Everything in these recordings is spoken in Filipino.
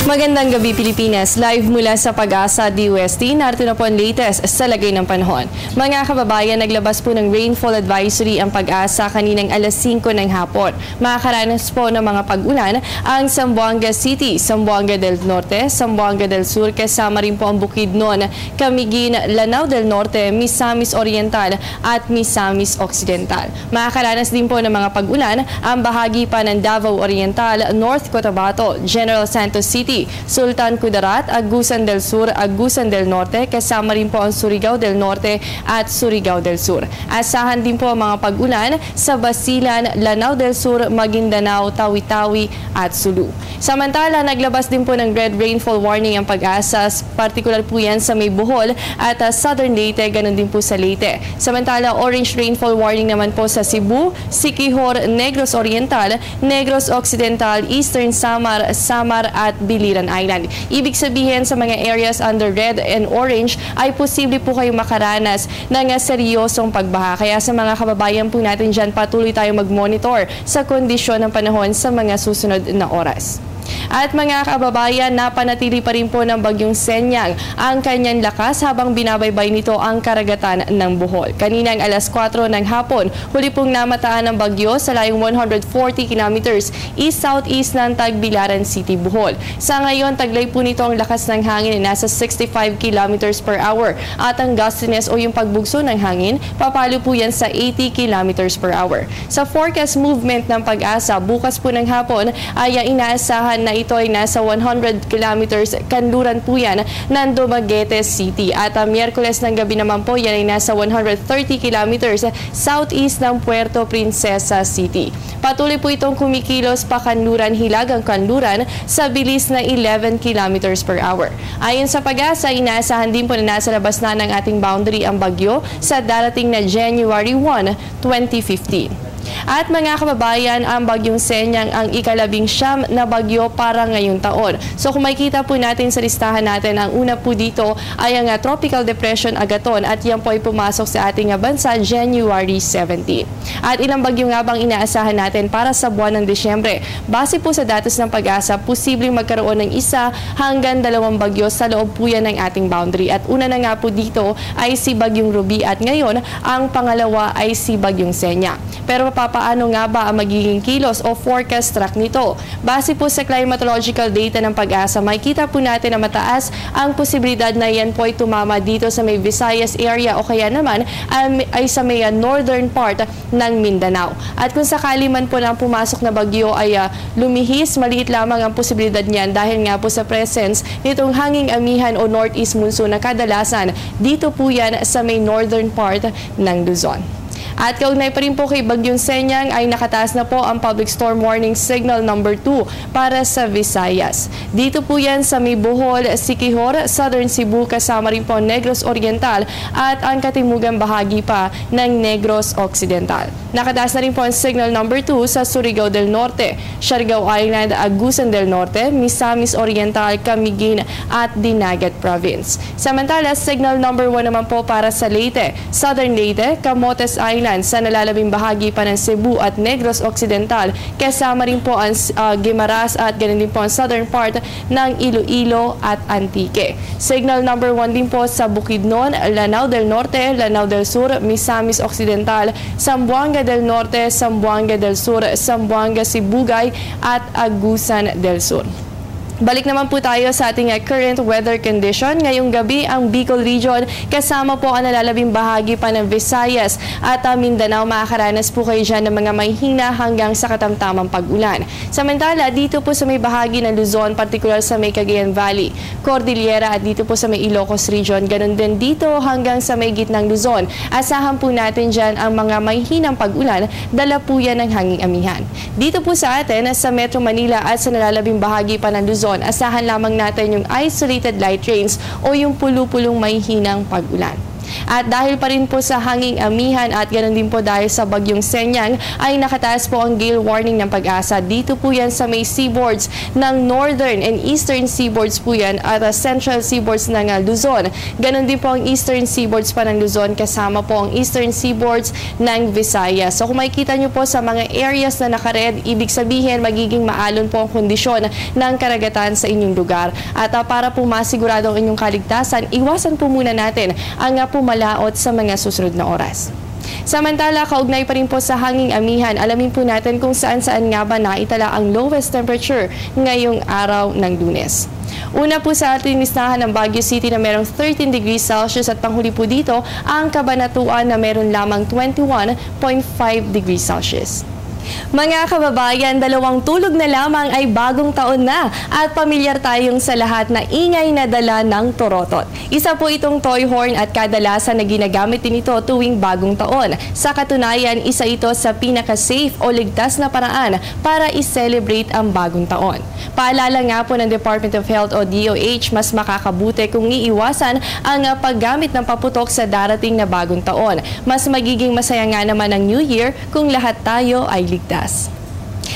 Magandang gabi Pilipinas, live mula sa Pag-asa DOST, narito na po ang latest sa lagay ng panahon. Mga kababayan, naglabas po ng rainfall advisory ang Pag-asa kaninang alas 5 ng hapon. Makakaranas po ng mga pag-ulan ang Zamboanga City, Zamboanga del Norte, Zamboanga del Sur, kasama rin po ang Bukidnon, Camiguin, Lanao del Norte, Misamis Oriental at Misamis Occidental. Makakaranas din po ng mga pag-ulan ang bahagi pa ng Davao Oriental, North Cotabato, General Santos City, Sultan Kudarat, Agusan del Sur, Agusan del Norte, kasama rin po ang Surigao del Norte at Surigao del Sur. Asahan din po ang mga pag-ulan sa Basilan, Lanao del Sur, Maguindanao, Tawi-Tawi at Sulu. Samantala, naglabas din po ng red rainfall warning ang Pag-asa, particular po yan sa may Bohol at Southern Leyte, ganun din po sa Leyte. Samantala, orange rainfall warning naman po sa Cebu, Siquijor, Negros Oriental, Negros Occidental, Eastern Samar, Samar at Biliran Island. Ibig sabihin sa mga areas under red and orange ay posible po kayong makaranas ng seryosong pagbaha. Kaya sa mga kababayan po natin dyan, patuloy tayong mag-monitor sa kondisyon ng panahon sa mga susunod na oras. At mga kababayan, napanatili pa rin po ng bagyong Senyang ang kanyang lakas habang binabaybay nito ang karagatan ng Bohol. Kaninang alas 4 ng hapon, huli pong namataan ng bagyo sa layong 140 kilometers east-southeast ng Tagbilaran City, Bohol. Sa ngayon, taglay po nito ang lakas ng hangin na nasa 65 kilometers per hour at ang gustiness o yung pagbugso ng hangin, papalo po yan sa 80 kilometers per hour. Sa forecast movement ng Pag-asa, bukas po ng hapon ay inaasahan na ito ay nasa 100 kilometers kanluran po yan ng Dumaguete City. At Miyerkules ng gabi naman po yan ay nasa 130 kilometers southeast ng Puerto Princesa City. Patuloy po itong kumikilos pa kanluran hilagang kanluran sa bilis na 11 kilometers per hour. Ayon sa Pag-asa, inaasahan din po na nasa labas na ng ating boundary ang bagyo sa darating na January 1, 2015. At mga kababayan, ang bagyong Senyang ang ika-19 na bagyo para ngayong taon. So kung makikita po natin sa listahan natin, ang una po dito ay ang Tropical Depression Agaton at yan po ay pumasok sa ating bansa January 17. At ilang bagyo nga bang inaasahan natin para sa buwan ng Disyembre? Base po sa datos ng Pag-asa, posibleng magkaroon ng 1 hanggang 2 bagyo sa loob po yan ng ating boundary. At una na nga po dito ay si Bagyong Ruby at ngayon ang pangalawa ay si Bagyong Senya. Pero paano nga ba ang magiging kilos o forecast track nito? Base po sa climatological data ng Pag-asa, makikita po natin na mataas ang posibilidad na yan po ay tumama dito sa may Visayas area o kaya naman ay sa may northern part ng Mindanao. At kung sakali man po na pumasok na bagyo ay lumihis, maliit lamang ang posibilidad niyan dahil nga po sa presence nitong hanging amihan o northeast monsoon na kadalasan dito po yan sa may northern part ng Luzon. At kaugnay pa rin po kay Bagyong Senyang ay nakataas na po ang Public Storm Warning Signal number 2 para sa Visayas. Dito po yan sa may Bohol, Siquijor, Southern Cebu, kasama rin po Negros Oriental at ang katimugang bahagi pa ng Negros Occidental. Nakataas na rin po ang Signal number 2 sa Surigao del Norte, Siargao Island, Agusan del Norte, Misamis Oriental, Camiguin at Dinagat Province. Samantala, Signal number 1 naman po para sa Leyte, Southern Leyte, Camotes Island, sa nalalabing bahagi pa ng Cebu at Negros Occidental, kasama rin po ang Guimaras at ganun din po ang southern part ng Iloilo at Antique. Signal number 1 din po sa Bukidnon, Lanao del Norte, Lanao del Sur, Misamis Occidental, Zamboanga del Norte, Zamboanga del Sur, Zamboanga Sibugay at Agusan del Sur. Balik naman po tayo sa ating current weather condition. Ngayong gabi, ang Bicol Region, kasama po ang nalalabing bahagi pa ng Visayas at Mindanao, makakaranas po kayo dyan ng mga mahina hanggang sa katamtamang pag-ulan. Samantala, dito po sa may bahagi ng Luzon, particular sa may Cagayan Valley, Cordillera at dito po sa may Ilocos Region, ganun din dito hanggang sa may gitnang Luzon. Asahan po natin dyan ang mga mahihinang pag-ulan, dala po yan ng hanging amihan. Dito po sa atin, sa Metro Manila at sa nalalabing bahagi pa ng Luzon, asahan lamang natin yung isolated light rains o yung pulu-pulong mahihinang pag-ulan. At dahil pa rin po sa hanging amihan at ganoon din po dahil sa bagyong Senyang ay nakataas po ang gale warning ng Pag-asa. Dito po yan sa may seaboards ng northern and eastern seaboards po yan at central seaboards ng Luzon. Ganon din po ang eastern seaboards pa ng Luzon kasama po ang eastern seaboards ng Visayas. So kung makikita nyo po sa mga areas na naka-red, ibig sabihin magiging maalon po ang kondisyon ng karagatan sa inyong lugar. At para po masigurado ang inyong kaligtasan, iwasan po muna natin ang pumalaot sa mga susunod na oras. Samantala, kaugnay pa rin po sa hanging amihan, alamin po natin kung saan-saan nga ba naitala ang lowest temperature ngayong araw ng Lunes. Una po sa ating listahan ng Baguio City na merong 13 degrees Celsius at panghuli po dito ang Cabanatuan na meron lamang 21.5 degrees Celsius. Mga kababayan, 2 tulog na lamang ay bagong taon na at pamilyar tayong sa lahat na ingay na dala ng torotot. Isa po itong toy horn at kadalasan na ginagamit din ito tuwing bagong taon. Sa katunayan, isa ito sa pinaka-safe o ligtas na paraan para i-celebrate ang bagong taon. Paalala nga po ng Department of Health o DOH, mas makakabuti kung iiwasan ang paggamit ng paputok sa darating na bagong taon. Mas magiging masaya nga naman ang New Year kung lahat tayo ay ligtas.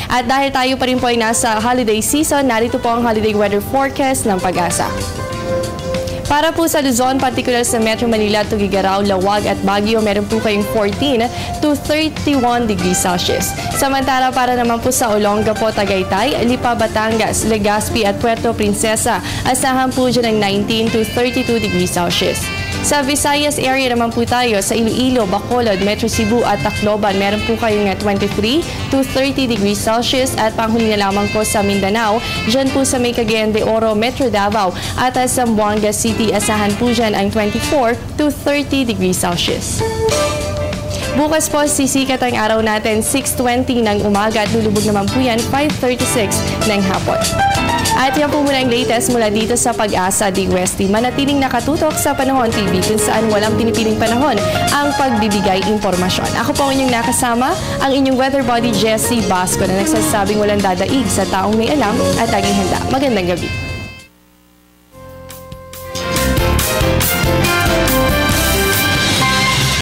At dahil tayo pa rin po ay nasa holiday season, narito po ang holiday weather forecast ng Pag-asa. Para po sa Luzon, particular sa Metro Manila, Tuguegarao, Lawag at Baguio, meron po kayong 14 to 31 degrees Celsius. Samantala para naman po sa Olongapo, Tagaytay, Lipa, Batangas, Legazpi at Puerto Princesa, asahan po dyan ng 19 to 32 degrees Celsius. Sa Visayas area naman po tayo, sa Iloilo, Bacolod, Metro Cebu at Tacloban, meron po kayong 23 to 30 degrees Celsius at panghuli na lamang po sa Mindanao, dyan po sa may Cagayan de Oro, Metro Davao at sa Zamboanga City, asahan po dyan ang 24 to 30 degrees Celsius. Bukas po, sisikat ang araw natin 6:20 ng umaga at lulubog naman po yan 5:36 ng hapon. At yan po muna ang latest mula dito sa Pag-asa DWST. Manatiling nakatutok sa Panahon TV kung saan walang pinipiling panahon ang pagbibigay impormasyon. Ako po ang inyong nakasama, ang inyong weather body Jessie Basco na nagsasabing walang dadaig sa taong may alam at laging handa. Magandang gabi.